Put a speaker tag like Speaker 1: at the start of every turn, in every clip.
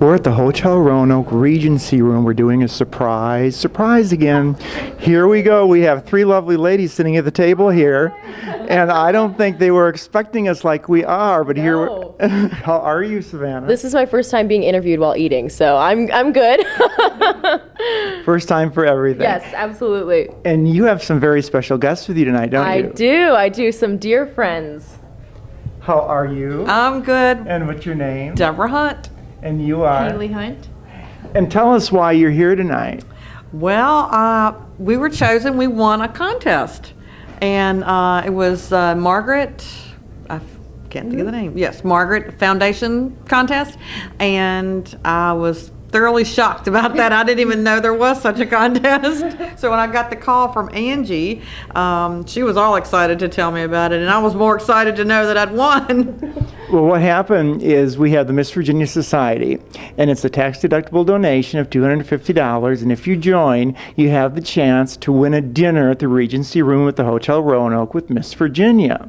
Speaker 1: We're at the Hotel Roanoke Regency Room. We're doing a surprise again. Here we go. We have three lovely ladies sitting at the table here. And I don't think they were expecting us like we are, but here how are you, Savannah?
Speaker 2: This is my first time being interviewed while eating, so I'm good.
Speaker 1: First time for everything.
Speaker 2: Yes, absolutely.
Speaker 1: And you have some very special guests with you tonight, don't you?
Speaker 2: I do. Some dear friends.
Speaker 1: How are you?
Speaker 3: I'm good.
Speaker 1: And what's your name?
Speaker 3: Deborah Hunt.
Speaker 1: And you are?
Speaker 4: Haley Hunt.
Speaker 1: And tell us why you're here tonight.
Speaker 3: Well, we were chosen. We won a contest. And it was Margaret, I can't think of the name. Yes, Margaret Foundation contest. And I was thoroughly shocked about that. I didn't even know there was such a contest. So when I got the call from Angie, she was all excited to tell me about it. And I was more excited to know that I'd won.
Speaker 1: Well, what happened is we have the Miss Virginia Society, and it's a tax-deductible donation of $250, and if you join, you have the chance to win a dinner at the Regency Room at the Hotel Roanoke with Miss Virginia.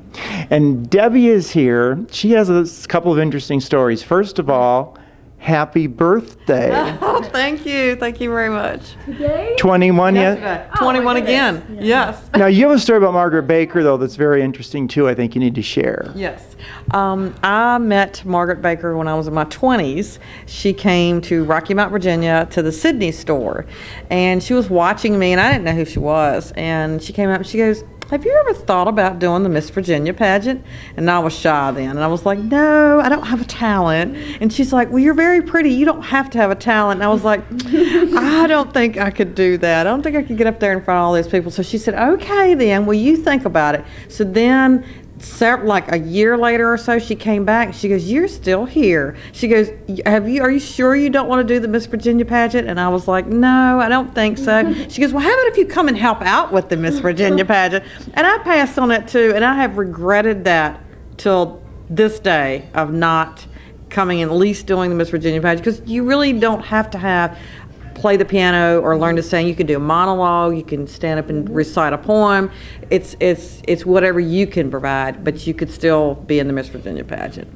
Speaker 1: And Debbie is here. She has a couple of interesting stories. First of all, happy birthday.
Speaker 3: Oh, thank you. Thank you very much.
Speaker 4: Today?
Speaker 1: 21 yet?
Speaker 3: Yesterday. 21 again. Yes.
Speaker 1: Now, you have a story about Margaret Baker, though, that's very interesting, too, I think you need to share.
Speaker 3: Yes. I met Margaret Baker when I was in my 20s. She came to Rocky Mount, Virginia to the Sydney store. And she was watching me, and I didn't know who she was. And she came up and she goes, "Have you ever thought about doing the Miss Virginia pageant?" And I was shy then. And I was like, "No, I don't have a talent." And she's like, "Well, you're very pretty. You don't have to have a talent." And I was like, "I don't think I could do that. I don't think I could get up there in front of all these people." So she said, "Okay, then. Well, you think about it." So then, like a year later or so, she came back. She goes, "You're still here." She goes, "Are you sure you don't want to do the Miss Virginia pageant?" And I was like, "No, I don't think so." She goes, "Well, how about if you come and help out with the Miss Virginia pageant?" And I passed on it too, and I have regretted that till this day of not coming and at least doing the Miss Virginia pageant, because you really don't have to play the piano or learn to sing. You can do a monologue, you can stand up and recite a poem. It's whatever you can provide, but you could still be in the Miss Virginia pageant.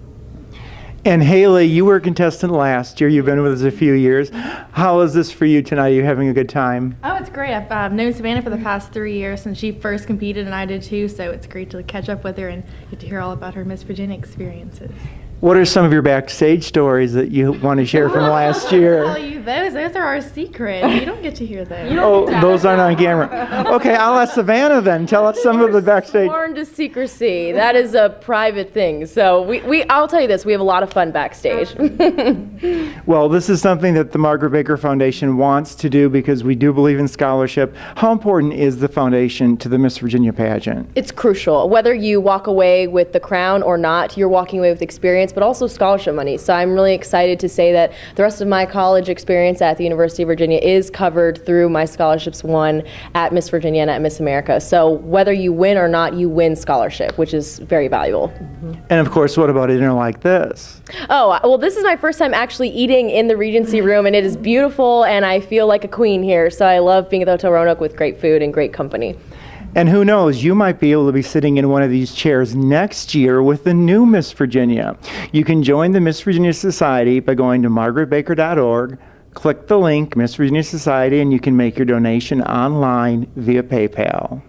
Speaker 1: And Haley, you were a contestant last year. You've been with us a few years. How is this for you tonight? Are you having a good time?
Speaker 4: Oh, it's great. I've known Savannah for the past 3 years since she first competed, and I did too, so it's great to catch up with her and get to hear all about her Miss Virginia experiences.
Speaker 1: What are some of your backstage stories that you want to share from last year?
Speaker 4: I'll tell you those. Those are our secrets. You don't get to hear those.
Speaker 1: Oh, those aren't on camera. Okay, I'll ask Savannah then. Tell us some of the backstage.
Speaker 2: Sworn to secrecy. That is a private thing. So I'll tell you this, we have a lot of fun backstage.
Speaker 1: Well, this is something that the Margaret Baker Foundation wants to do because we do believe in scholarship. How important is the foundation to the Miss Virginia pageant?
Speaker 2: It's crucial. Whether you walk away with the crown or not, you're walking away with experience, but also scholarship money. So I'm really excited to say that the rest of my college experience at the University of Virginia is covered through my scholarships won at Miss Virginia and at Miss America. So whether you win or not, you win scholarship, which is very valuable.
Speaker 1: And of course, what about a dinner like this?
Speaker 2: Oh, well, this is my first time actually eating in the Regency Room, and it is beautiful, and I feel like a queen here. So I love being at the Hotel Roanoke with great food and great company.
Speaker 1: And who knows, you might be able to be sitting in one of these chairs next year with the new Miss Virginia. You can join the Miss Virginia Society by going to margaretbaker.org, click the link, Miss Virginia Society, and you can make your donation online via PayPal.